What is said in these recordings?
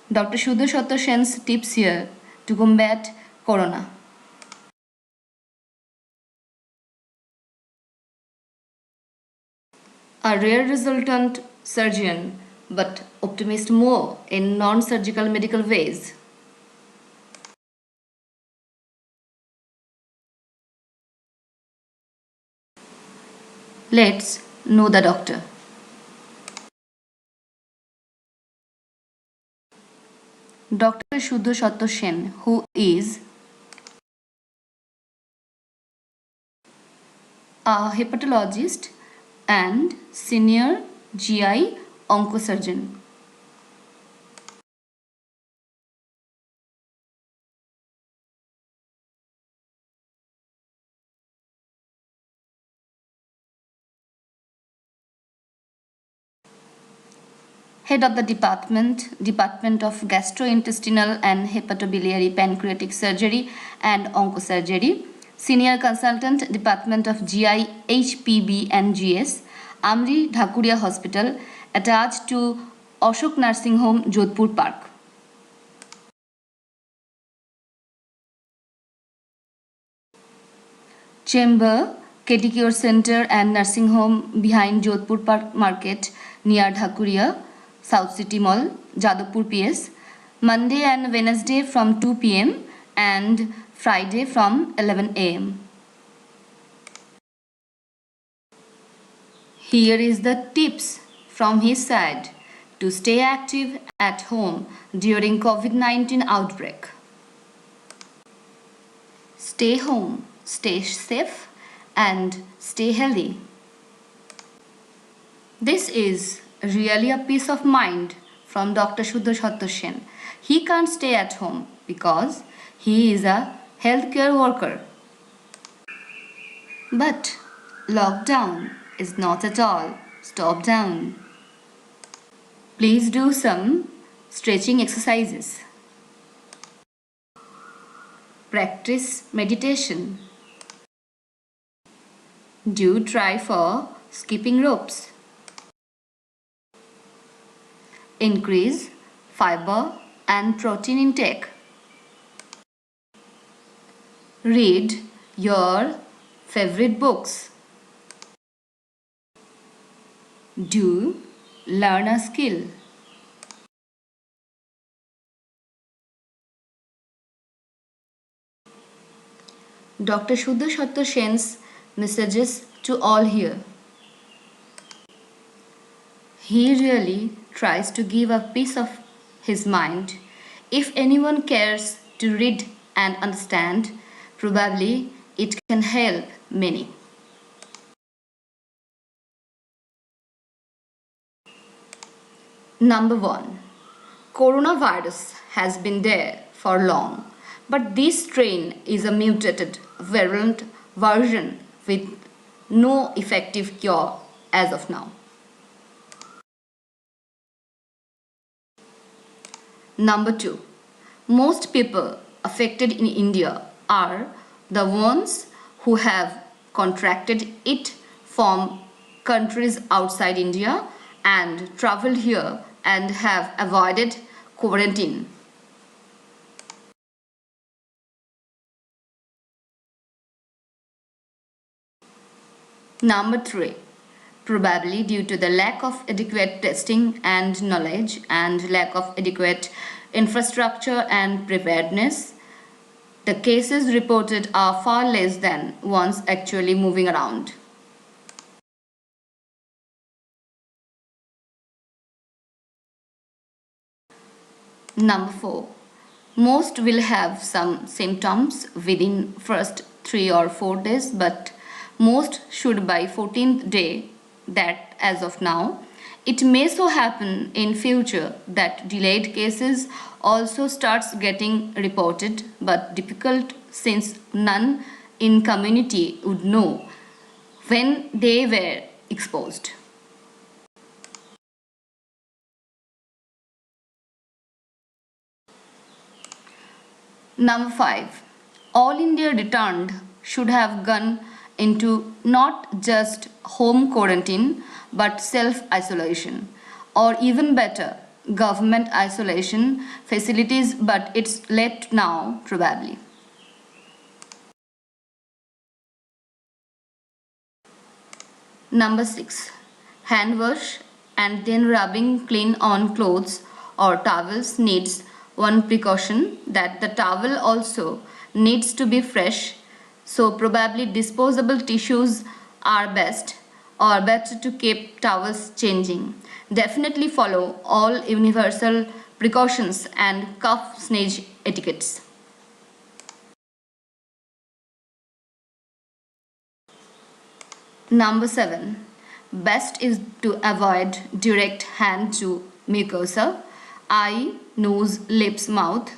Dr. Suddhsattwa Sen'S tips here to combat corona. A rare resultant surgeon, but optimist more in non-surgical medical ways. Let's know the doctor. Dr. Suddhsattwa Sen, who is a hepatologist and senior GI oncosurgeon. Head of the Department of Gastrointestinal and Hepatobiliary Pancreatic Surgery and Oncosurgery, Senior Consultant, Department of GI, HPB and GS, Amri Dhakuria Hospital, attached to Ashok Nursing Home, Jodhpur Park. Chamber, Pedicure Center and Nursing Home behind Jodhpur Park Market near Dhakuria, South City Mall, Jadavpur PS, Monday and Wednesday from 2 p.m. and Friday from 11 a.m. Here is the tips from his side to stay active at home during COVID-19 outbreak. Stay home, stay safe and stay healthy. This is really a peace of mind from Dr. Suddhsattwa Sen. He can't stay at home because he is a healthcare worker. But lockdown is not at all stop down. Please do some stretching exercises. Practice meditation. Do try for skipping ropes. Increase fiber and protein intake. Read your favorite books. Do learn a skill. Dr. Suddhsattwa Sen's messages to all here. He really tries to give a piece of his mind. If anyone cares to read and understand, probably it can help many. Number 1. Coronavirus has been there for long, but this strain is a mutated virulent version with no effective cure as of now. Number 2. Most people affected in India are the ones who have contracted it from countries outside India and traveled here and have avoided quarantine. Number 3. Probably due to the lack of adequate testing and knowledge and lack of adequate infrastructure and preparedness, the cases reported are far less than ones actually moving around. Number 4. Most will have some symptoms within first 3 or 4 days, but most should by 14th day, that as of now. It may so happen in future that delayed cases also starts getting reported, but difficult since none in community would know when they were exposed. Number 5. All India returned should have gone into not just home quarantine but self-isolation, or even better, government isolation facilities, but it's late now probably. Number 6. Hand wash and then rubbing clean on clothes or towels needs one precaution, that the towel also needs to be fresh, so probably disposable tissues are best, or better to keep towels changing. Definitely follow all universal precautions and cough sneeze etiquettes. Number 7. Best is to avoid direct hand to mucosa, eye, nose, lips, mouth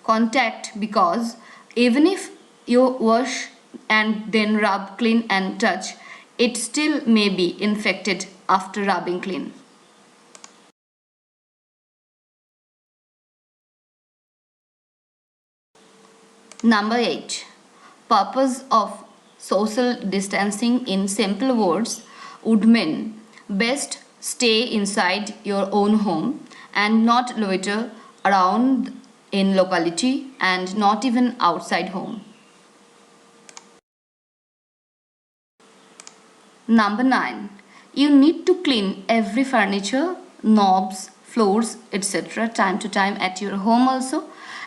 contact, because even if you wash and then rub clean and touch, it still may be infected after rubbing clean. Number 8. Purpose of social distancing in simple words would mean best stay inside your own home and not loiter around in locality and not even outside home. Number 9. You need to clean every furniture, knobs, floors, etc. time to time at your home also.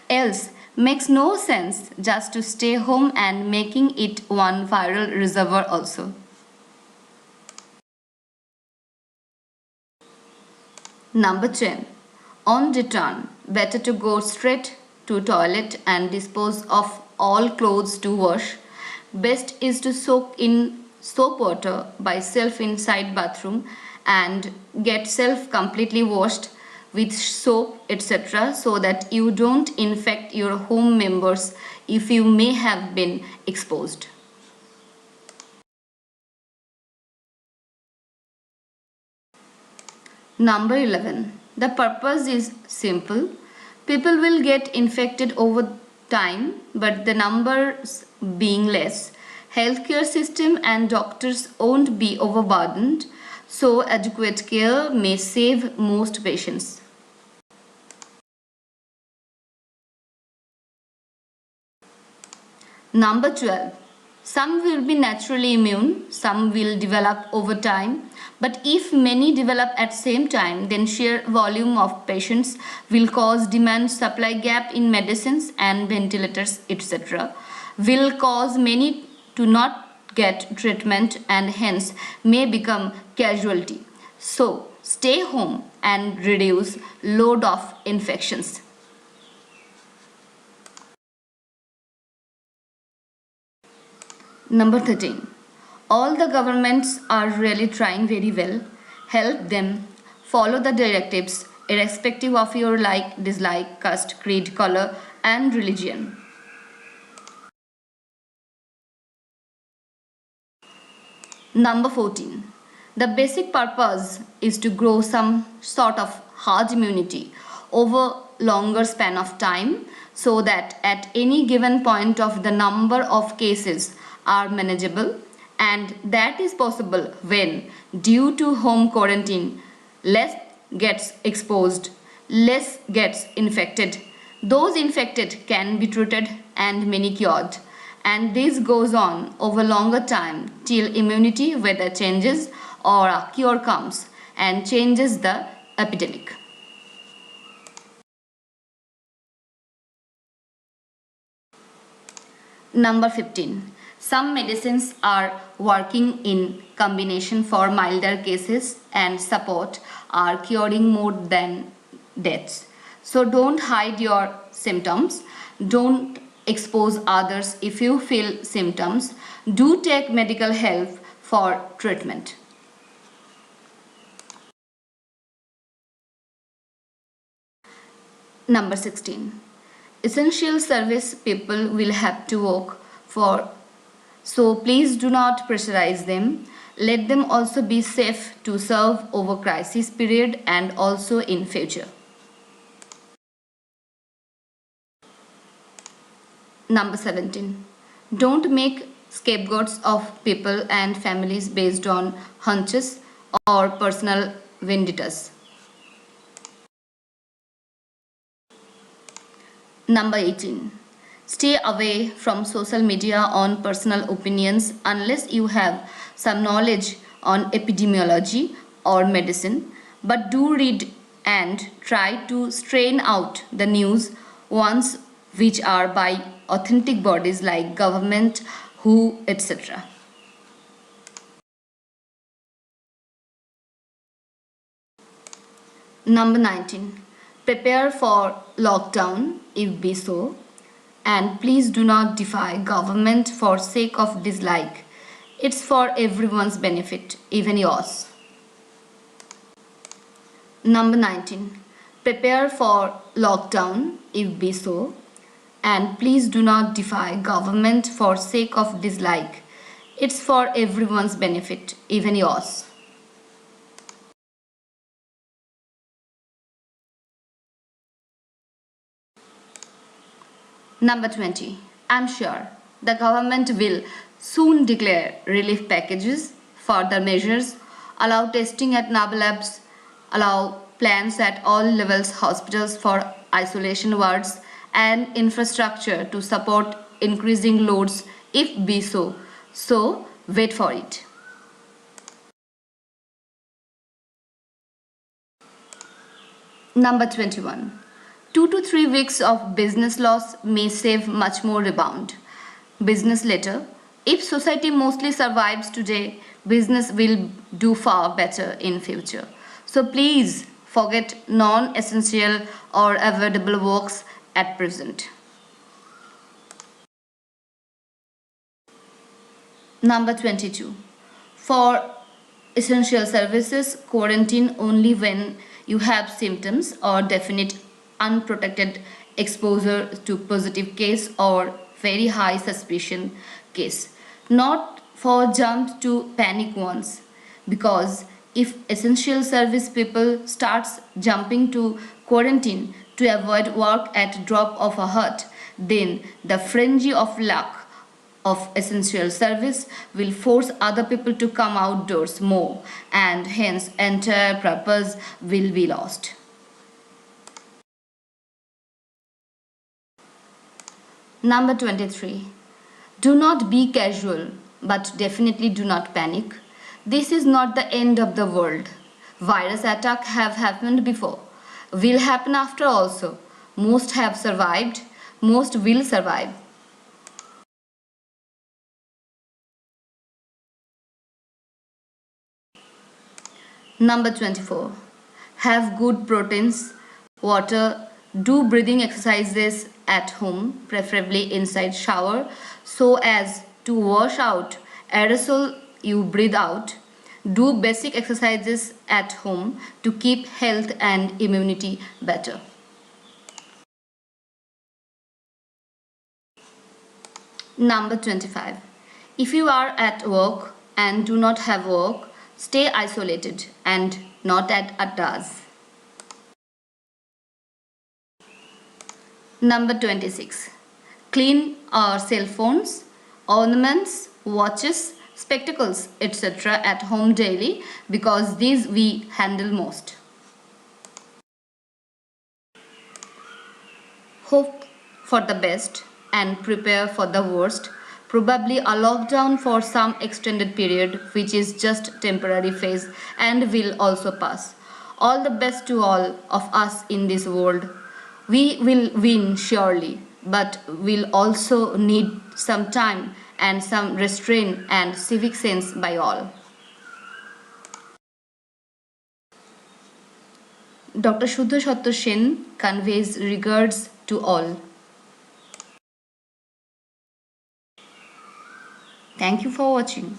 Else, makes no sense just to stay home and making it one viral reservoir also. Number 10. On return, better to go straight to toilet and dispose of all clothes to wash. Best is to soak in soap water by self inside bathroom and get self completely washed with soap etc., so that you don't infect your home members if you may have been exposed. Number 11. The purpose is simple. People will get infected over time, but the numbers being less, healthcare system and doctors won't be overburdened, so adequate care may save most patients. Number 12. Some will be naturally immune, some will develop over time, but if many develop at same time, then sheer volume of patients will cause demand supply gap in medicines and ventilators etc., will cause many to not get treatment and hence may become casualty. So stay home and reduce load of infections. Number 13. All the governments are really trying very well. Help them follow the directives irrespective of your like, dislike, caste, creed, color and religion. Number 14. The basic purpose is to grow some sort of herd immunity over longer span of time, so that at any given point of the number of cases are manageable, and that is possible when, due to home quarantine, less gets exposed, less gets infected. Those infected can be treated and many cured, and this goes on over longer time till immunity whether changes or a cure comes and changes the epidemic. Number 15. Some medicines are working in combination for milder cases and support are curing more than deaths. So don't hide your symptoms. Don't expose others if you feel symptoms. Do take medical help for treatment. Number 16. Essential service people will have to work for, so please do not pressurize them. Let them also be safe to serve over crisis period and also in future. Number 17. Don't make scapegoats of people and families based on hunches or personal vendettas. Number 18. Stay away from social media on personal opinions unless you have some knowledge on epidemiology or medicine, but do read and try to strain out the news ones which are by authentic bodies like government, WHO, etc. Number 19. Prepare for lockdown if be so, and please do not defy government for sake of dislike. It's for everyone's benefit, even yours. Number 19. Prepare for lockdown if be so, and please do not defy government for sake of dislike. It's for everyone's benefit, even yours. Number 20. I'm sure the government will soon declare relief packages, further measures, allow testing at NABA labs, allow plans at all levels hospitals for isolation wards and infrastructure to support increasing loads if be so. So wait for it. Number 21. 2 to 3 weeks of business loss may save much more rebound. Business letter. If society mostly survives today, business will do far better in future. So please forget non-essential or avoidable works at present. Number 22. For essential services, quarantine only when you have symptoms or definite unprotected exposure to positive case or very high suspicion case. Not for jump to panic ones, because if essential service people starts jumping to quarantine to avoid work at drop of a hat, then the frenzy of luck of essential service will force other people to come outdoors more, and hence entire purpose will be lost. Number 23. Do not be casual, but definitely do not panic. This is not the end of the world. Virus attacks have happened before, will happen after also. Most have survived, most will survive. Number 24. Have good proteins, water, do breathing exercises at home, preferably inside shower, so as to wash out aerosol you breathe out. Do basic exercises at home to keep health and immunity better. Number 25. If you are at work and do not have work, stay isolated and not at adas. Number 26. Clean our cell phones, ornaments, watches, spectacles, etc. at home daily, because these we handle most. Hope for the best and prepare for the worst. Probably a lockdown for some extended period, which is just temporary phase and will also pass. All the best to all of us in this world. We will win surely, but we'll also need some time and some restraint and civic sense by all. Dr. Suddhsattwa Sen conveys regards to all. Thank you for watching.